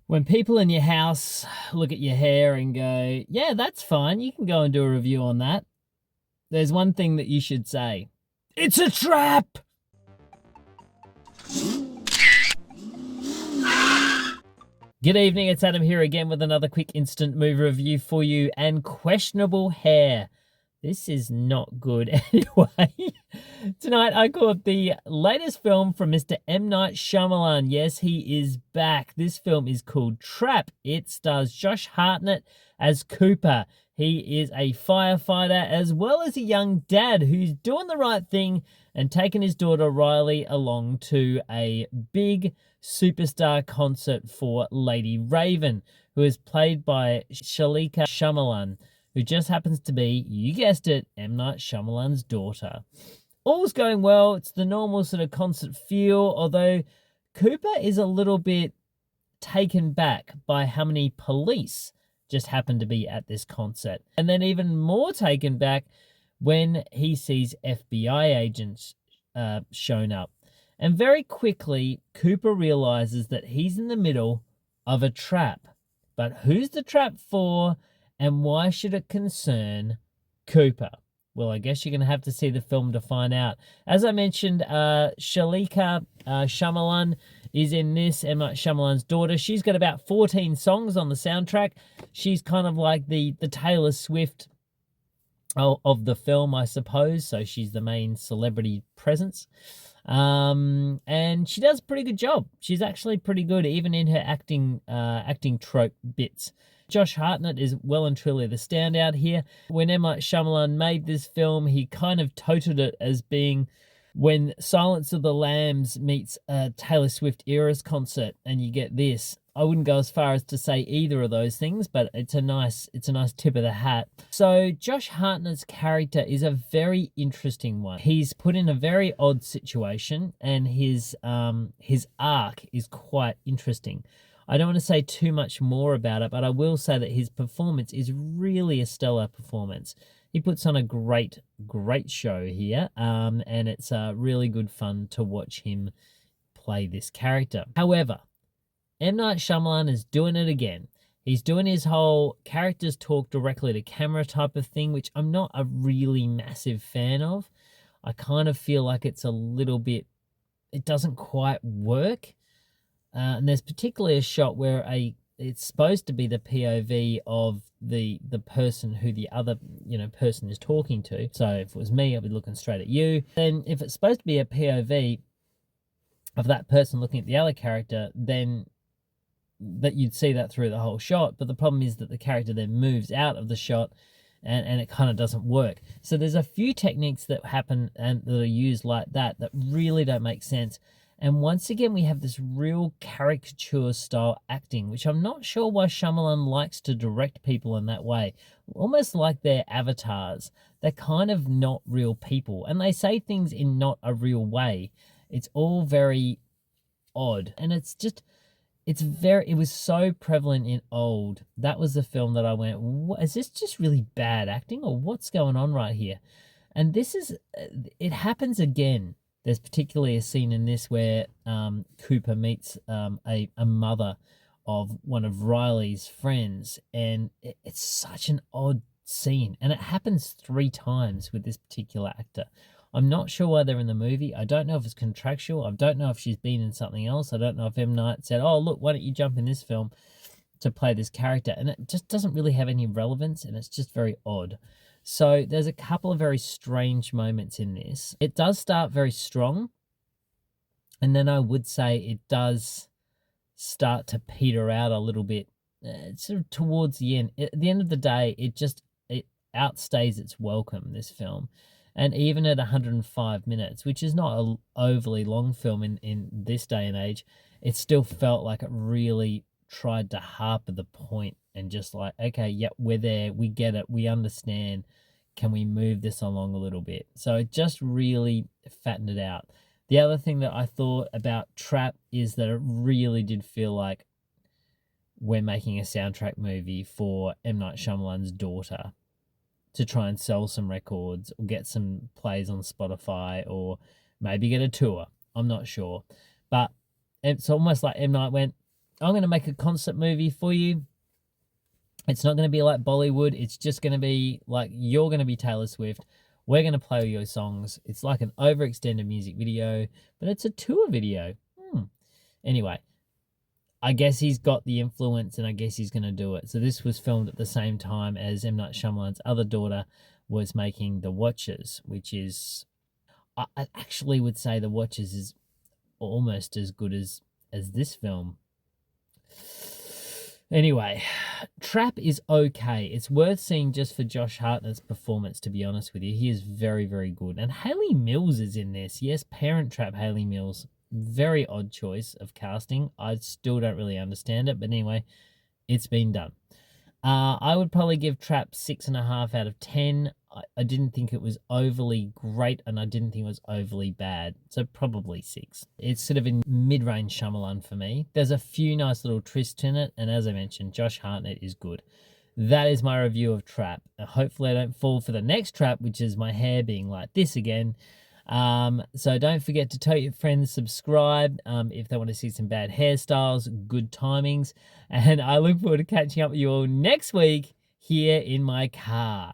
When people in your house look at your hair and go, yeah, that's fine, you can go and do a review on that, there's one thing that you should say: it's a trap! Good evening, it's Adam here again with another quick instant movie review for you. And questionable hair. This is not good anyway. Tonight I caught the latest film from Mr. M. Night Shyamalan. Yes, he is back. This film is called Trap. It stars Josh Hartnett as Cooper. He is a firefighter as well as a young dad who's doing the right thing and taking his daughter Riley along to a big superstar concert for Lady Raven, who is played by Shyamalan, who just happens to be, you guessed it, M. Night Shyamalan's daughter. All's going well. It's the normal sort of concert feel, although Cooper is a little bit taken back by how many police just happen to be at this concert. And then even more taken back when he sees FBI agents shown up. And very quickly, Cooper realizes that he's in the middle of a trap. But who's the trap for, and why should it concern Cooper? Well, I guess you're going to have to see the film to find out. As I mentioned, Shyamalan is in this, M. Night Shyamalan's daughter. She's got about 14 songs on the soundtrack. She's kind of like the Taylor Swift of the film, I suppose. So she's the main celebrity presence. And she does a pretty good job. She's actually pretty good, even in her acting trope bits. Josh Hartnett is well and truly the standout here. When M. Night Shyamalan made this film, he kind of touted it as being when Silence of the Lambs meets a Taylor Swift Eras concert, and you get this. I wouldn't go as far as to say either of those things, but it's a nice tip of the hat. So Josh Hartnett's character is a very interesting one. He's put in a very odd situation, and his arc is quite interesting. I don't want to say too much more about it, but I will say that his performance is really a stellar performance. He puts on a great show here, and it's really good fun to watch him play this character. However, M. Night Shyamalan is doing it again. He's doing his whole characters talk directly to camera type of thing, which I'm not a really massive fan of. I kind of feel like it's a little bit, it doesn't quite work. And there's particularly a shot where it's supposed to be the POV of the person who the other person is talking to. So if it was me, I'd be looking straight at you. Then if it's supposed to be a POV of that person looking at the other character, then that you'd see that through the whole shot. But the problem is that the character then moves out of the shot, and it kind of doesn't work. So there's a few techniques that happen and that are used like that really don't make sense. And once again, we have this real caricature style acting, which I'm not sure why Shyamalan likes to direct people in that way. Almost like they're avatars. They're kind of not real people, and they say things in not a real way. It's all very odd, and it was so prevalent in Old. That was the film that I went, what, is this just really bad acting, or what's going on right here? And it happens again. There's particularly a scene in this where Cooper meets a mother of one of Riley's friends, and it's such an odd scene, and it happens 3 times with this particular actor. I'm not sure why they're in the movie. I don't know if it's contractual. I don't know if she's been in something else. I don't know if M. Night said, oh, look, why don't you jump in this film to play this character? And it just doesn't really have any relevance, and it's just very odd. So there's a couple of very strange moments in this. It does start very strong, and then I would say it does start to peter out a little bit sort of towards the end. At the end of the day, it outstays its welcome, this film. And even at 105 minutes, which is not an overly long film in this day and age, it still felt like it really tried to harp at the point and just like, okay, yep, we're there, we get it, we understand. Can we move this along a little bit? So it just really fattened it out. The other thing that I thought about Trap is that it really did feel like we're making a soundtrack movie for M. Night Shyamalan's daughter to try and sell some records or get some plays on Spotify or maybe get a tour. I'm not sure. But it's almost like M. Night went, I'm going to make a concept movie for you. It's not going to be like Bollywood. It's just going to be like you're going to be Taylor Swift. We're going to play your songs. It's like an overextended music video, but it's a tour video. Anyway, I guess he's got the influence and I guess he's going to do it. So this was filmed at the same time as M. Night Shyamalan's other daughter was making The Watchers, which is, I actually would say The Watchers is almost as good as this film. Anyway, Trap is okay. It's worth seeing just for Josh Hartnett's performance, to be honest with you. He is very, very good. And Hayley Mills is in this. Yes, Parent Trap Hayley Mills. Very odd choice of casting. I still don't really understand it. But anyway, it's been done. I would probably give Trap 6.5 out of 10. I didn't think it was overly great and I didn't think it was overly bad. So probably 6. It's sort of in mid-range Shyamalan for me. There's a few nice little twists in it. And as I mentioned, Josh Hartnett is good. That is my review of Trap. Hopefully I don't fall for the next trap, which is my hair being like this again. So don't forget to tell your friends, subscribe if they want to see some bad hairstyles, good timings. And I look forward to catching up with you all next week here in my car.